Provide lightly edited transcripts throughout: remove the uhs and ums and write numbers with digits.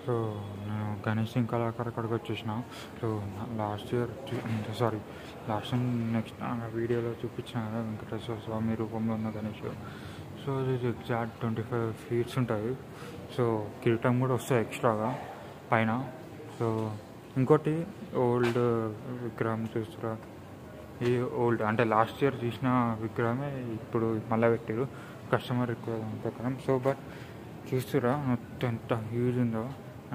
So నేను గణేష్ కళాకారు అక్కడికి వచ్చేసిన. సో లాస్ట్ ఇయర్ నెక్స్ట్ వీడియోలో చూపించిన కదా వెంకటేశ్వర స్వామి రూపంలో ఉన్న గణేష్. సో ఇది ఎగ్జాక్ట్ 25 feet ఉంటుంది. సో కిరీటం కూడా వస్తుంది ఎక్స్ట్రాగా పైన. సో ఇంకోటి ఓల్డ్ విగ్రహం చూస్తురా, ఈ ఓల్డ్ అంటే లాస్ట్ ఇయర్ తీసిన విగ్రహమే ఇప్పుడు మళ్ళీ పెట్టారు కస్టమర్ రిక్వైర్మెంట్ ప్రకారం. సో బట్ చూస్తురా మొత్తం ఎంత హ్యూజ్ ఉందో.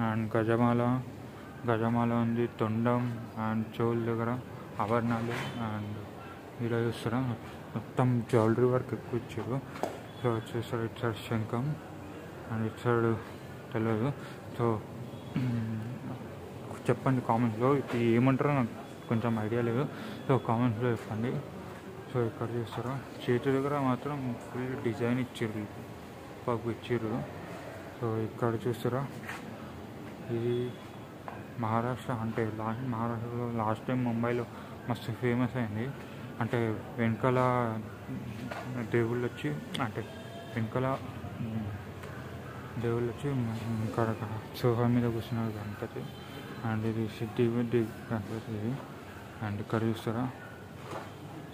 అండ్ గజమాల ఉంది, తొండం అండ్ చెవుల దగ్గర ఆభరణాలు. అండ్ ఇలా చూస్తారా మొత్తం జ్యువెలరీ వర్క్ ఎక్కువ ఇచ్చారు. సో వచ్చేసరికి ఇటు సైడ్ శంఖం అండ్ ఇటు సైడ్ తెలియదు. సో చెప్పండి కామెంట్స్లో, ఇది ఏమంటారో నాకు కొంచెం ఐడియా లేదు. సో కామెంట్స్లో చెప్పండి. సో ఇక్కడ చూస్తారా చేతి దగ్గర మాత్రం ఫుల్ డిజైన్ ఇచ్చారు, పాకు ఇచ్చారు. సో ఇక్కడ చూస్తారా ఇది మహారాష్ట్ర, అంటే మహారాష్ట్రలో లాస్ట్ టైం ముంబైలో మస్తు ఫేమస్ అయింది. అంటే వెనకాల దేవుళ్ళు వచ్చి, అంటే వెనకాల దేవుళ్ళు వచ్చి ఇక్కడ సోఫా మీద కూర్చున్నారు గణపతి. అండ్ ఇది సిద్ధి గణపతి ఇది. అండ్ ఇక్కడ చూస్తారా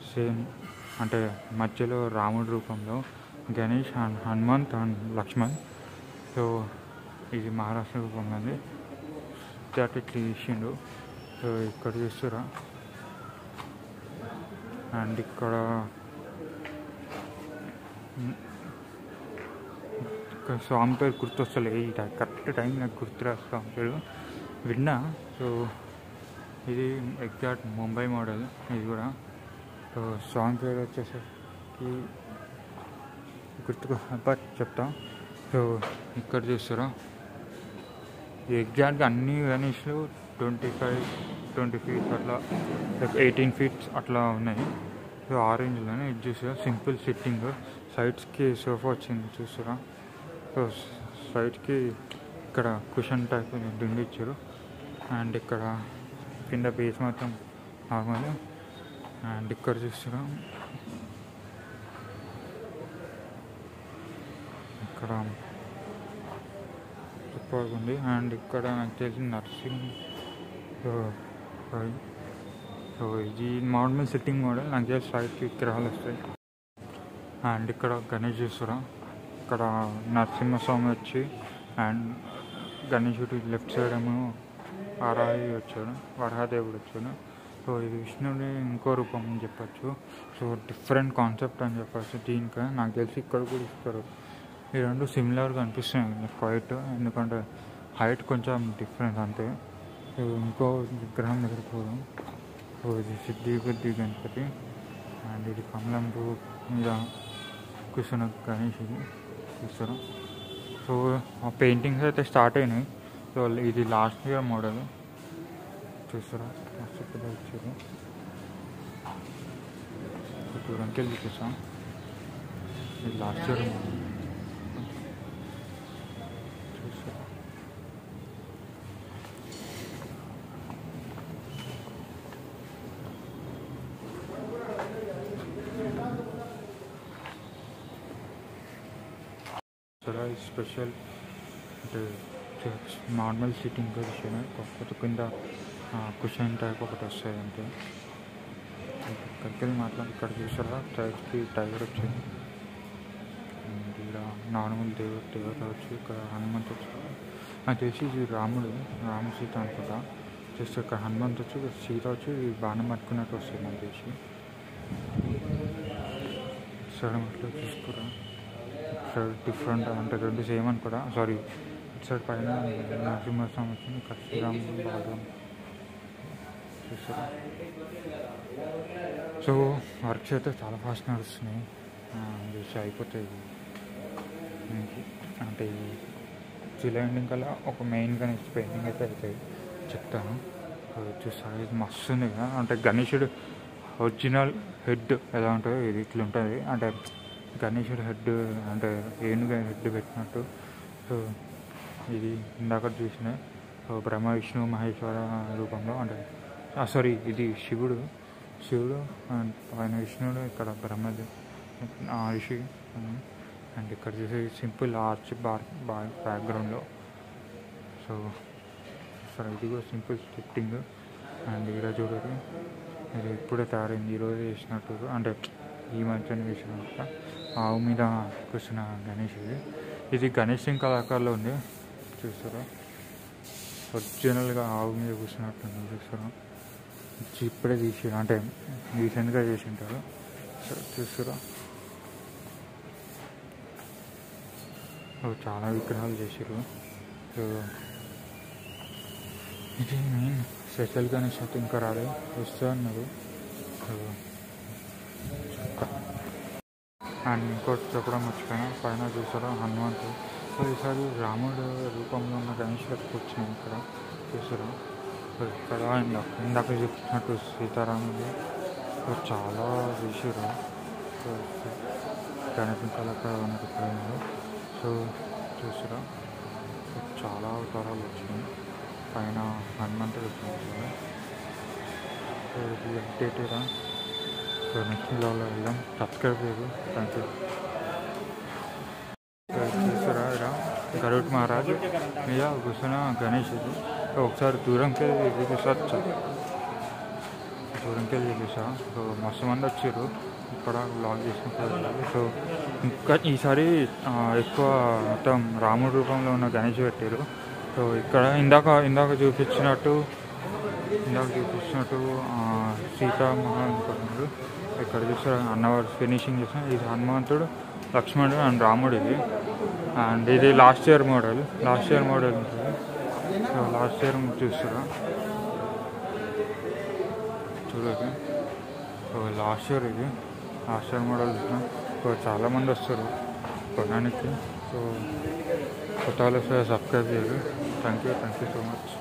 సేమ్ అంటే మధ్యలో రాముడి రూపంలో Ganesh and Hanumant and Laxman. So ఇది మహారాష్ట్ర రూపంలో ఉంది, ఇట్లా ఇచ్చిండు. సో ఇక్కడ చూస్తారా అండ్ ఇక్కడ స్వామి పేరు గుర్తొస్తలే, ఈ కరెక్ట్ టైం నాకు గుర్తురా స్వామి పేరు, విన్నా. సో ఇది ఎగ్జాక్ట్ ముంబై మోడల్ ఇది కూడా. సో స్వామి పేరు వచ్చేసరికి గుర్తుకు బట్ చెప్తా. సో ఇక్కడ చూస్తారా ఎగ్జాక్ట్గా అన్ని గణేష్లు 20 feet అట్లా 18 feet అట్లా ఉన్నాయి. సో ఆరెంజ్లోనే ఇది చూసారా సింపుల్ సిట్టింగ్, సైడ్స్కి సోఫా వచ్చింది చూసారా. సో సైడ్కి ఇక్కడ కుషన్ టైప్ దిండి ఇచ్చారు. అండ్ ఇక్కడ కింద బేస్ మాత్రం నార్మల్. అండ్ ఇక్కడ చూస్తారా ఇక్కడ సూపర్గా ఉంది. అండ్ ఇక్కడ నాకు తెలిసి నర్సింగ్. సో ఇది నార్మల్ సిట్టింగ్ మోడల్, నాకు తెలిసి సైడ్కి విగ్రహాలు వస్తాయి. అండ్ ఇక్కడ గణేష్ చూస్తారా, ఇక్కడ నరసింహస్వామి వచ్చి అండ్ గణేశుడి లెఫ్ట్ సైడ్ ఏమో వరహాదేవుడు వచ్చాడు. సో ఇది విష్ణుడి ఇంకో రూపం అని చెప్పచ్చు. సో డిఫరెంట్ కాన్సెప్ట్ అని చెప్పచ్చు. దీనికి నాకు తెలిసి ఇక్కడ కూడా ఇస్తారు. ఈ రెండు సిమిలర్గా అనిపిస్తున్నాయి క్వైట్, ఎందుకంటే హైట్ కొంచెం డిఫరెన్స్ అంతే. సో ఇంకో విగ్రహం దగ్గరికి పోదాం. సో ఇది సిద్ధి గణపతి. అండ్ ఇది కమలం పువ్వు మీద కూర్చున్న గణేషుడు చూస్తారు. సో ఆ పెయింటింగ్స్ అయితే స్టార్ట్ అయినాయి. సో ఇది లాస్ట్ ఇయర్ మోడల్ చూస్తారా, మస్తు పెద్ద ఇచ్చారు. దూరంకి వెళ్ళి చూసాం, ఇది లాస్ట్ ఇయర్ మోడల్ చూస్తారా. చాలా స్పెషల్ అంటే నార్మల్ సిట్టింగ్ పొజిషన్, కాకపోతే కింద కుషన్ టైప్ ఒకటి వస్తుంది అంతే. ఇక్కడికి వెళ్ళి ఇక్కడ చూసారా సైడ్కి టైగర్ వచ్చింది. ఇక్కడ నార్మల్ దేవత వచ్చి, ఇక్కడ హనుమంత్ వచ్చి, నాకు తెలిసి ఇది రాముడు సీత అనుకుంటా. జస్ట్ ఇక్కడ హనుమంత్ వచ్చి సీత వచ్చి బాణం పట్టుకున్నట్టు వస్తుంది నాకు తెలిసి. సరే అట్లా చూసుకురా, సైడ్ డిఫరెంట్ అంటే రెండు సేమ్ అనుకోడా, సారీ ఇటు సైడ్ పైన నరసింహస్వామి వచ్చింది, ఇక్కడ శ్రీరాముడు బాలరాం చూస్తారా. సో వర్క్స్ అయితే చాలా ఫాస్ట్ నడుస్తున్నాయి, చూసి అయిపోతాయి. అంటే జూలై ఎండింగ్ కల్లా ఒక మెయిన్గా నెక్స్ట్ పెయింటింగ్ అయితే అవుతాయి చెప్తాను. చూస్తాను ఇది మస్తు ఉంది కదా, అంటే గణేశుడు ఒరిజినల్ హెడ్ ఎలా ఉంటుందో ఇది ఇట్లా ఉంటుంది. అంటే గణేశుడు హెడ్ అంటే ఏనుగు హెడ్ పెట్టినట్టు. సో ఇది ఇందాక చూసిన బ్రహ్మ విష్ణు మహేశ్వర రూపంలో, అంటే సారీ ఇది శివుడు అండ్ ఆయన విష్ణుడు, ఇక్కడ బ్రహ్మది ఋషి. అండ్ ఇక్కడ చూసి సింపుల్ ఆర్చ్ బ్యాక్గ్రౌండ్లో. సో సరే ఇది కూడా సింపుల్ స్క్రిప్టింగ్. అండ్ ఇక్కడ చూడండి, ఇది ఇప్పుడే తయారైంది, ఈరోజు చేసినట్టు, అంటే ఈ మధ్యన వేసినట్ట ఆవు మీద కూర్చున్న గణేష్. ఇది గణేష్ సింగ్ కళాకారులో ఉంది, చూస్తారా? ఒరిజినల్గా ఆవు మీద కూర్చున్నట్టుంది, చూస్తారా? ఇప్పుడే తీసారు, అంటే రీసెంట్గా చేసి ఉంటారు. సో చూస్తారా, చాలా విగ్రహాలు చేసారు. సో ఇది మెయిన్ స్పెషల్ గణేష్ అయితే ఇంకా రాలేదు, వస్తూ అన్నారు. సో అండ్ ఇంకోటి చెప్పడం మర్చిపోయినా, పైన చూసారా హనుమంతుడు. సో ఈసారి రాముడు రూపంలో ఉన్న గణేష్ గారికి వచ్చినాయి ఇక్కడ, చూసారా? సో ఇక్కడ ఇందాక చెప్పినట్టు సీతారాముడు. సో చాలా చేసారు. సో గణేష్ కళాకారు అన్నట్టు ఇక్కడ ఉన్నారు. సో చూసారా, చాలా అవతారాలు వచ్చినాయి. పైన హనుమంతుడు వచ్చినాయి. సో ఇది అప్డేటేరా. సో నెక్స్ట్ లెవెల్లో వెళ్దాం. సబ్స్క్రైబ్ చేయదు, థ్యాంక్ యూ. చూసారా, ఇక్కడ గరుడ్ మహారాజ్ మీద కూర్చున్న గణేష్ ఇది. ఒకసారి దూరంకి వెళ్ళి చూపిస్తా, దూరంకి వెళ్ళి చూపిస్తా. సో మస్తు మంది వచ్చారు ఇక్కడ బ్లాగ్ చేసినప్పుడు. సో ఇంకా ఈసారి ఎక్కువ మొత్తం రాముడి రూపంలో ఉన్న గణేష్ పెట్టారు. సో ఇక్కడ ఇందాక చూపించినట్టు సీతామహానుకున్నారు. ఇక్కడ చూసారు అన్నవారు ఫినిషింగ్ చేసిన ఇది హనుమంతుడు, లక్ష్మణుడు అండ్ రాముడు ఇది. అండ్ ఇది లాస్ట్ ఇయర్ మోడల్ ఉంటుంది. సో లాస్ట్ ఇయర్ చూస్తారా, చూడదు. సో లాస్ట్ ఇయర్ మోడల్ చూసినా. సో చాలామంది వస్తారు కొనడానికి. సో కొత్త వాళ్ళు సబ్స్క్రైబ్ చేయరు. Thank you so much.